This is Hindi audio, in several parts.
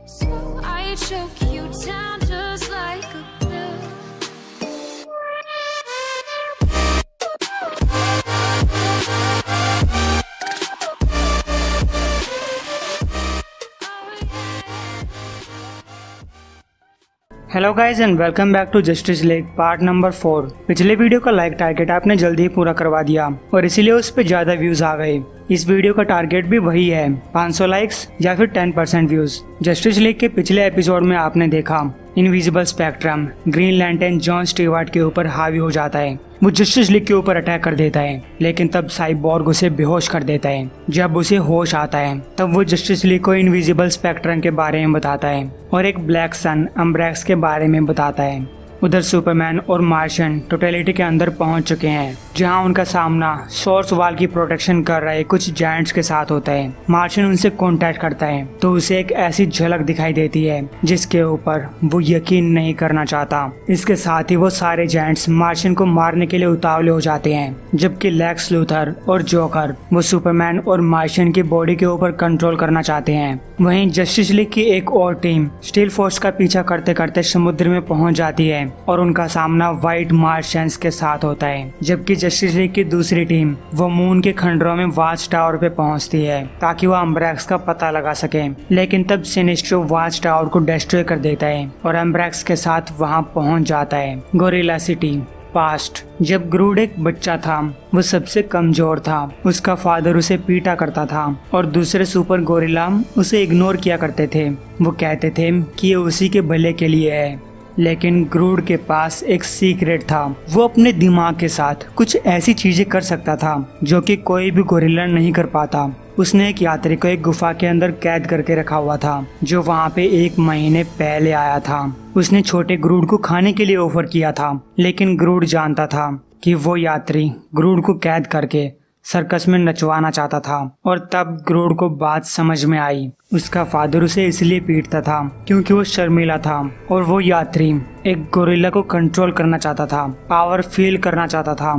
So I choke you down just like a pill. Hello guys and welcome back to Justice League part number 4। पिछले वीडियो का लाइक टारगेट आपने जल्दी ही पूरा करवा दिया और इसीलिए उस पर ज्यादा व्यूज आ गए। इस वीडियो का टारगेट भी वही है, 500 लाइक्स या फिर 10% व्यूज। जस्टिस लीग के पिछले एपिसोड में आपने देखा invisible spectrum green lantern John Stewart के ऊपर हावी हो जाता है। वो जस्टिस लीग के ऊपर अटैक कर देता है, लेकिन तब साइबोर्ग उसे बेहोश कर देता है। जब उसे होश आता है तब वो जस्टिस लीग को इनविजिबल स्पेक्ट्रम के बारे में बताता है और एक ब्लैक सन अम्ब्रेक्स के बारे में बताता है। उधर सुपरमैन और मार्शन टोटलिटी के अंदर पहुंच चुके हैं, जहां उनका सामना सोर्स वाल की प्रोटेक्शन कर रहे कुछ जायंट्स के साथ होता है। मार्शन उनसे कांटेक्ट करता है तो उसे एक ऐसी झलक दिखाई देती है जिसके ऊपर वो यकीन नहीं करना चाहता। इसके साथ ही वो सारे जायंट्स मार्शन को मारने के लिए उतावले हो जाते हैं, जबकि लेक्स लूथर और जोकर वो सुपरमैन और मार्शन की बॉडी के ऊपर कंट्रोल करना चाहते हैं। वहीं जस्टिस लीग की एक और टीम स्टील फोर्स का पीछा करते करते समुद्र में पहुंच जाती है और उनका सामना व्हाइट मार्शियंस के साथ होता है, जबकि जस्टिस लीग की दूसरी टीम वो मून के खंडरों में वाच टावर पे पहुंचती है ताकि वो अम्ब्रेक्स का पता लगा सके। लेकिन तब सिनिस्ट्रो वाच टावर को डिस्ट्रॉय कर देता है और अम्ब्रेक्स के साथ वहां पहुंच जाता है। Gorilla city past. जब ग्रूड एक बच्चा था वो सबसे कमजोर था। उसका फादर उसे पीटा करता था और दूसरे सुपर गोरिल्ला उसे इग्नोर किया करते थे। वो कहते थे कि ये उसी के भले के लिए है, लेकिन ग्रूड के पास एक सीक्रेट था। वो अपने दिमाग के साथ कुछ ऐसी चीजें कर सकता था जो कि कोई भी गोरिल्ला नहीं कर पाता। उसने एक यात्री को एक गुफा के अंदर कैद करके रखा हुआ था जो वहाँ पे 1 महीने पहले आया था। उसने छोटे ग्रूड को खाने के लिए ऑफर किया था, लेकिन ग्रूड जानता था कि वो यात्री ग्रूड को कैद करके सर्कस में नचवाना चाहता था। और तब ग्रूड को बात समझ में आई। उसका फादर उसे इसलिए पीटता था क्योंकि वो शर्मीला था और वो यात्री एक गोरिल्ला को कंट्रोल करना चाहता था, पावर फील करना चाहता था।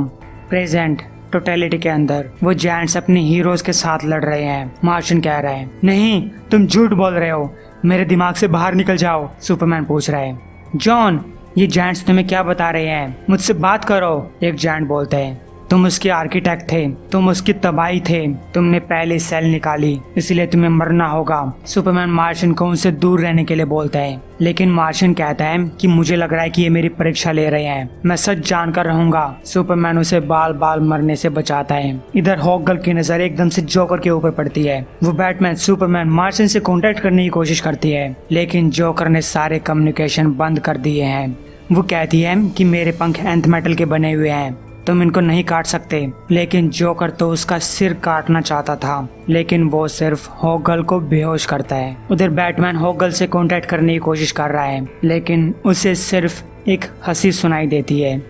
प्रेजेंट टोटलिटी के अंदर वो जायंट्स अपने हीरोज के साथ लड़ रहे हैं। मार्शन कह रहा है, नहीं तुम झूठ बोल रहे हो, मेरे दिमाग से बाहर निकल जाओ। सुपरमैन पूछ रहा है, जॉन ये जायंट्स तुम्हें क्या बता रहे हैं, मुझसे बात करो। एक जायंट बोलता है, तुम उसके आर्किटेक्ट थे, तुम उसकी तबाही थे, तुमने पहले सेल निकाली, इसलिए तुम्हें मरना होगा। सुपरमैन मार्शन को उनसे दूर रहने के लिए बोलता है, लेकिन मार्शन कहता है कि मुझे लग रहा है कि ये मेरी परीक्षा ले रहे हैं, मैं सच जानकर रहूंगा। सुपरमैन उसे बाल बाल मरने से बचाता है। इधर हॉकगर्ल की नजर एकदम से जोकर के ऊपर पड़ती है। वो बैटमैन सुपरमैन मार्शन से कॉन्टेक्ट करने की कोशिश करती है, लेकिन जोकर ने सारे कम्युनिकेशन बंद कर दिए हैं। वो कहती है कि मेरे पंख एंथ मेटल के बने हुए हैं, तुम इनको नहीं काट सकते। लेकिन जोकर तो उसका सिर काटना चाहता था, लेकिन वो सिर्फ हॉकगर्ल को बेहोश करता है। उधर बैटमैन हॉकगर्ल से कांटेक्ट करने की कोशिश कर रहा है, लेकिन उसे सिर्फ एक हंसी सुनाई देती है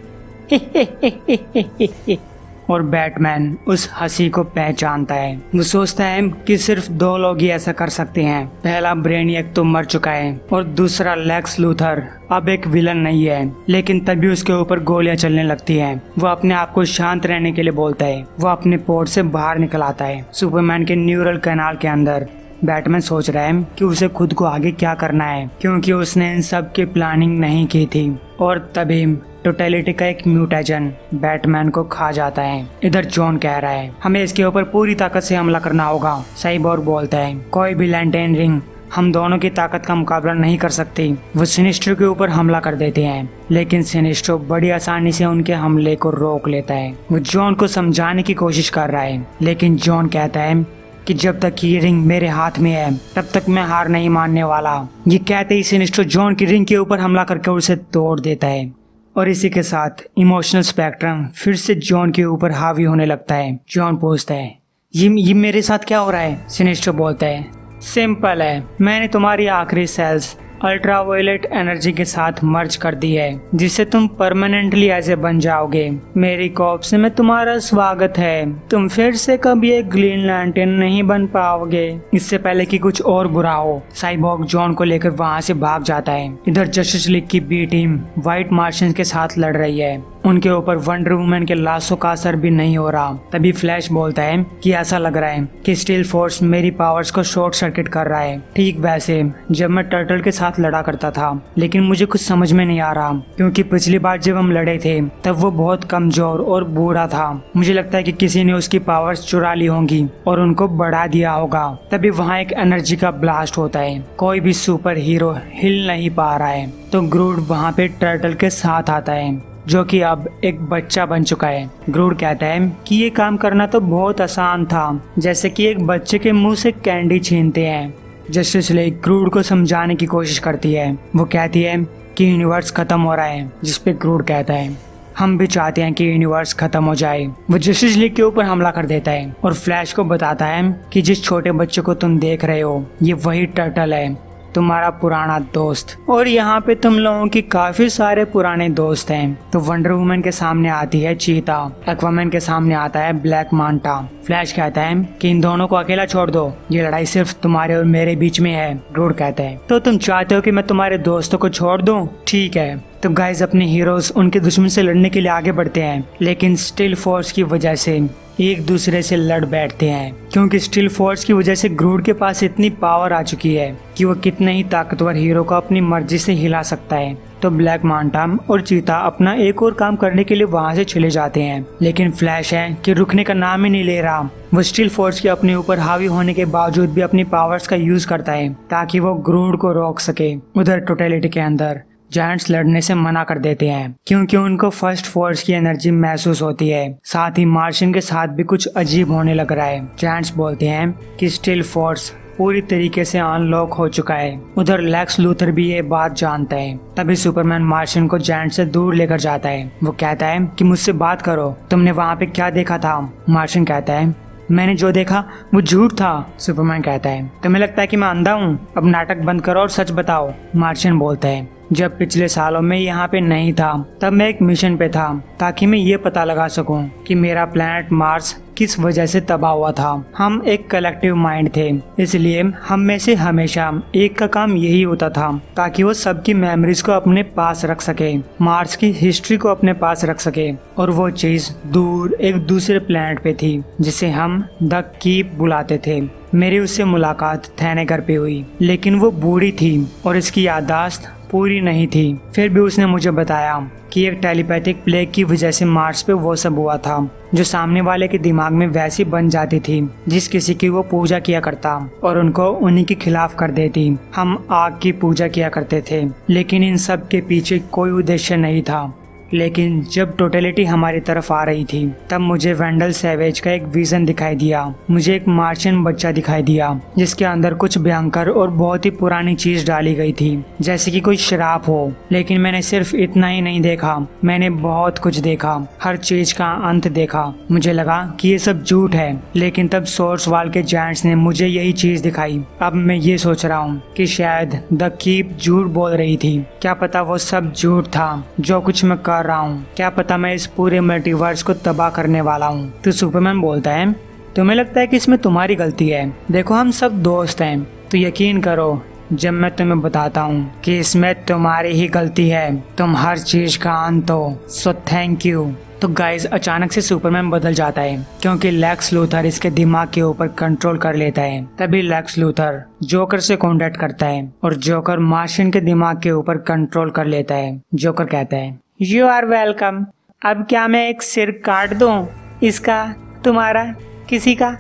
और बैटमैन उस हंसी को पहचानता है। वो सोचता है कि सिर्फ 2 लोग ही ऐसा कर सकते हैं। पहला ब्रेनियक तो मर चुका है और दूसरा लेक्स लूथर अब एक विलन नहीं है। लेकिन तभी उसके ऊपर गोलियां चलने लगती हैं। वो अपने आप को शांत रहने के लिए बोलता है। वो अपने पोर्ट से बाहर निकल आता है। सुपरमैन के न्यूरल कैनाल के अंदर बैटमैन सोच रहा है कि उसे खुद को आगे क्या करना है, क्योंकि उसने इन सब की प्लानिंग नहीं की थी। और तभी टोटलिटी का एक म्यूटेजन बैटमैन को खा जाता है। इधर जॉन कह रहा है, हमें इसके ऊपर पूरी ताकत से हमला करना होगा। साइबोर्ग बोलता है, कोई भी लैंटर्न रिंग हम दोनों की ताकत का मुकाबला नहीं कर सकती। वो सिनिस्ट्रो के ऊपर हमला कर देते हैं, लेकिन सिनिस्ट्रो बड़ी आसानी से उनके हमले को रोक लेता है। वो जॉन को समझाने की कोशिश कर रहा है, लेकिन जॉन कहता है कि जब तक ये रिंग मेरे हाथ में है तब तक मैं हार नहीं मानने वाला। ये कहते ही सिनिस्ट्रो जॉन की रिंग के ऊपर हमला करके उसे तोड़ देता है। और इसी के साथ इमोशनल स्पेक्ट्रम फिर से जॉन के ऊपर हावी होने लगता है। जॉन पूछता है, ये मेरे साथ क्या हो रहा है? सिनिस्ट्रो बोलता है, सिंपल है, मैंने तुम्हारी आखिरी सेल्स अल्ट्रावायलेट एनर्जी के साथ मर्ज कर दी है, जिससे तुम परमानेंटली ऐसे बन जाओगे। मेरी कॉर्प्स में तुम्हारा स्वागत है। तुम फिर से कभी एक ग्रीन लैंटर्न नहीं बन पाओगे, इससे पहले कि कुछ और बुरा हो। साइबोर्ग जॉन को लेकर वहाँ से भाग जाता है। इधर जस्टिस लीग की बी टीम व्हाइट मार्शियंस के साथ लड़ रही है। उनके ऊपर वंडर वुमन के लाशों का असर भी नहीं हो रहा। तभी फ्लैश बोलता है कि ऐसा लग रहा है कि स्टील फोर्स मेरी पावर्स को शॉर्ट सर्किट कर रहा है, ठीक वैसे जब मैं टर्टल के साथ लड़ा करता था। लेकिन मुझे कुछ समझ में नहीं आ रहा, क्योंकि पिछली बार जब हम लड़े थे तब वो बहुत कमजोर और बूढ़ा था। मुझे लगता है कि किसी ने उसकी पावर्स चुरा ली होंगी और उनको बढ़ा दिया होगा। तभी वहाँ एक एनर्जी का ब्लास्ट होता है। कोई भी सुपर हीरो हिल नहीं पा रहा है, तो ग्रूड वहाँ पे टर्टल के साथ आता है, जो कि अब एक बच्चा बन चुका है। ग्रूड कहता है कि ये काम करना तो बहुत आसान था, जैसे कि एक बच्चे के मुंह से कैंडी छीनते हैं। जस्टिस लीग ग्रूड को समझाने की कोशिश करती है। वो कहती है कि यूनिवर्स खत्म हो रहा है, जिसपे ग्रूड कहता है हम भी चाहते हैं कि यूनिवर्स खत्म हो जाए। वो जस्टिस लीग के ऊपर हमला कर देता है और फ्लैश को बताता है कि जिस छोटे बच्चे को तुम देख रहे हो ये वही टर्टल है, तुम्हारा पुराना दोस्त। और यहाँ पे तुम लोगों की काफी सारे पुराने दोस्त हैं। तो वंडर वुमन के सामने आती है चीता, एक्वामैन के सामने आता है ब्लैक मांटा। फ्लैश कहता है कि इन दोनों को अकेला छोड़ दो, ये लड़ाई सिर्फ तुम्हारे और मेरे बीच में है। ग्रूड कहता है तो तुम चाहते हो कि मैं तुम्हारे दोस्तों को छोड़ दूं? ठीक है। तो गाइज अपने हीरोज उनके दुश्मन से लड़ने के लिए आगे बढ़ते हैं, लेकिन स्टील फोर्स की वजह से एक दूसरे से लड़ बैठते हैं, क्योंकि स्टील फोर्स की वजह से ग्रूड के पास इतनी पावर आ चुकी है कि वो कितने ही ताकतवर हीरो को अपनी मर्जी से हिला सकता है। तो ब्लैक मांटा और चीता अपना एक और काम करने के लिए वहाँ से चले जाते हैं, लेकिन फ्लैश है कि रुकने का नाम ही नहीं ले रहा। वो स्टील फोर्स के अपने ऊपर हावी होने के बावजूद भी अपनी पावर्स का यूज करता है ताकि वो ग्रूड को रोक सके। उधर टोटलिटी के अंदर जायंट्स लड़ने से मना कर देते हैं, क्योंकि उनको फर्स्ट फोर्स की एनर्जी महसूस होती है। साथ ही मार्शियन के साथ भी कुछ अजीब होने लग रहा है। जायंट्स बोलते हैं कि स्टील फोर्स पूरी तरीके से अनलॉक हो चुका है। उधर लेक्स लूथर भी ये बात जानता है। तभी सुपरमैन मार्शियन को जायंट से दूर लेकर जाता है। वो कहता है कि मुझसे बात करो, तुमने वहाँ पे क्या देखा था? मार्शियन कहता है मैंने जो देखा वो झूठ था। सुपरमैन कहता है तुम्हें लगता है कि मैं अंधा हूँ? अब नाटक बंद करो और सच बताओ। मार्शियन बोलता है जब पिछले सालों में यहाँ पे नहीं था तब मैं एक मिशन पे था, ताकि मैं ये पता लगा सकूं कि मेरा प्लैनेट मार्स किस वजह से तबाह हुआ था। हम एक कलेक्टिव माइंड थे, इसलिए हम में से हमेशा एक का काम यही होता था ताकि वो सबकी मेमोरीज को अपने पास रख सके, मार्स की हिस्ट्री को अपने पास रख सके। और वो चीज दूर एक दूसरे प्लैनेट पे थी जिसे हम द कीप बुलाते थे। मेरी उससे मुलाकात थैने घर पे हुई, लेकिन वो बूढ़ी थी और इसकी याददाश्त पूरी नहीं थी। फिर भी उसने मुझे बताया कि एक टेलीपैथिक प्लेग की वजह से मार्स पे वो सब हुआ था, जो सामने वाले के दिमाग में वैसी बन जाती थी जिस किसी की वो पूजा किया करता और उनको उन्हीं के खिलाफ कर देती। हम आग की पूजा किया करते थे, लेकिन इन सब के पीछे कोई उद्देश्य नहीं था। लेकिन जब टोटलिटी हमारी तरफ आ रही थी तब मुझे वेंडल सैवेज का एक विजन दिखाई दिया। मुझे एक मार्शियन बच्चा दिखाई दिया जिसके अंदर कुछ भयंकर और बहुत ही पुरानी चीज डाली गई थी, जैसे कि कोई श्राप हो। लेकिन मैंने सिर्फ इतना ही नहीं देखा, मैंने बहुत कुछ देखा, हर चीज का अंत देखा। मुझे लगा कि ये सब झूठ है, लेकिन तब सोर्स वाल के जायंट्स ने मुझे यही चीज दिखाई। अब मैं ये सोच रहा हूँ कि शायद द कीप झूठ बोल रही थी। क्या पता वो सब झूठ था जो कुछ मैं कर रहा हूँ। क्या पता मैं इस पूरे मल्टीवर्स को तबाह करने वाला हूँ। तो सुपरमैन बोलता है तुम्हें लगता है कि इसमें तुम्हारी गलती है? देखो हम सब दोस्त हैं, तो यकीन करो जब मैं तुम्हें बताता हूँ कि इसमें तुम्हारी ही गलती है, तुम हर चीज का अंत हो। So thank you. तो गाइज अचानक से सुपरमैन बदल जाता है, क्योंकि लेक्स लूथर इसके दिमाग के ऊपर कंट्रोल कर लेता है। तभी लेक्स लूथर जोकर से कॉन्टेक्ट करता है और जोकर मार्शियन के दिमाग के ऊपर कंट्रोल कर लेता है। जोकर कहता है यू आर वेलकम। अब क्या मैं एक सिर काट दूं इसका, तुम्हारा, किसी का?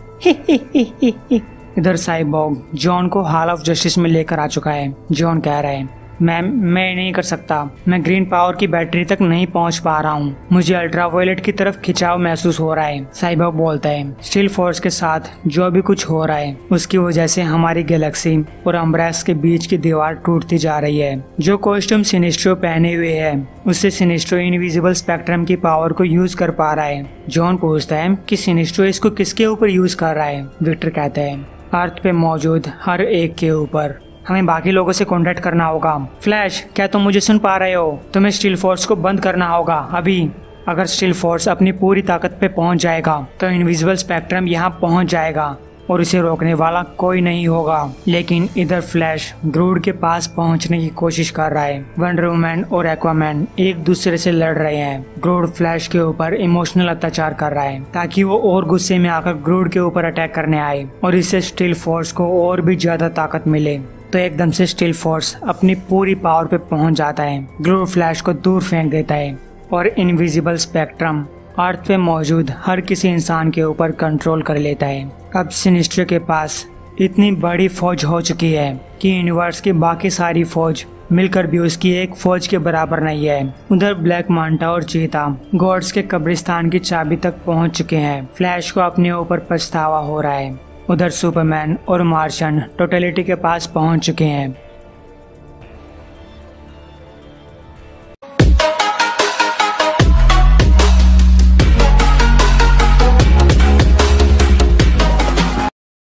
इधर साइबॉग जॉन को हॉल ऑफ जस्टिस में लेकर आ चुका है। जॉन कह रहा है मैम मैं नहीं कर सकता, मैं ग्रीन पावर की बैटरी तक नहीं पहुंच पा रहा हूँ, मुझे अल्ट्रावायलेट की तरफ खिंचाव महसूस हो रहा है। साइबॉग बोलता है स्टील फोर्स के साथ जो भी कुछ हो रहा है उसकी वजह से हमारी गैलेक्सी और अम्ब्रेस के बीच की दीवार टूटती जा रही है। जो कॉस्ट्यूम सिनिस्ट्रो पहने हुए है उससे सिनिस्ट्रो इनविजिबल स्पेक्ट्रम की पावर को यूज कर पा रहा है। जॉन पूछता है कि सिनिस्ट्रो इसको किसके ऊपर यूज कर रहा है? विक्टर कहता है अर्थ पे मौजूद हर एक के ऊपर। हमें बाकी लोगों से कांटेक्ट करना होगा। फ्लैश क्या तुम मुझे सुन पा रहे हो? तुम्हें स्टील फोर्स को बंद करना होगा अभी। अगर स्टील फोर्स अपनी पूरी ताकत पे पहुंच जाएगा तो इनविजिबल स्पेक्ट्रम यहाँ पहुंच जाएगा और इसे रोकने वाला कोई नहीं होगा। लेकिन इधर फ्लैश ग्रूड के पास पहुंचने की कोशिश कर रहा है। वंडर वुमन और एक्वामैन एक दूसरे से लड़ रहे हैं। ग्रूड फ्लैश के ऊपर इमोशनल अत्याचार कर रहा है ताकि वो और गुस्से में आकर ग्रूड के ऊपर अटैक करने आए और इससे स्टील फोर्स को और भी ज्यादा ताकत मिले। तो एकदम से स्टील फोर्स अपनी पूरी पावर पे पहुंच जाता है। ग्रूड फ्लैश को दूर फेंक देता है और इनविजिबल स्पेक्ट्रम अर्थ पे मौजूद हर किसी इंसान के ऊपर कंट्रोल कर लेता है। अब सिनिस्टर के पास इतनी बड़ी फौज हो चुकी है कि यूनिवर्स की बाकी सारी फौज मिलकर भी उसकी एक फौज के बराबर नहीं है। उधर ब्लैक मांटा और चीता गॉड्स के कब्रिस्तान की चाबी तक पहुंच चुके हैं। फ्लैश को अपने ऊपर पछतावा हो रहा है। उधर सुपरमैन और मार्शन टोटलिटी के पास पहुंच चुके हैं।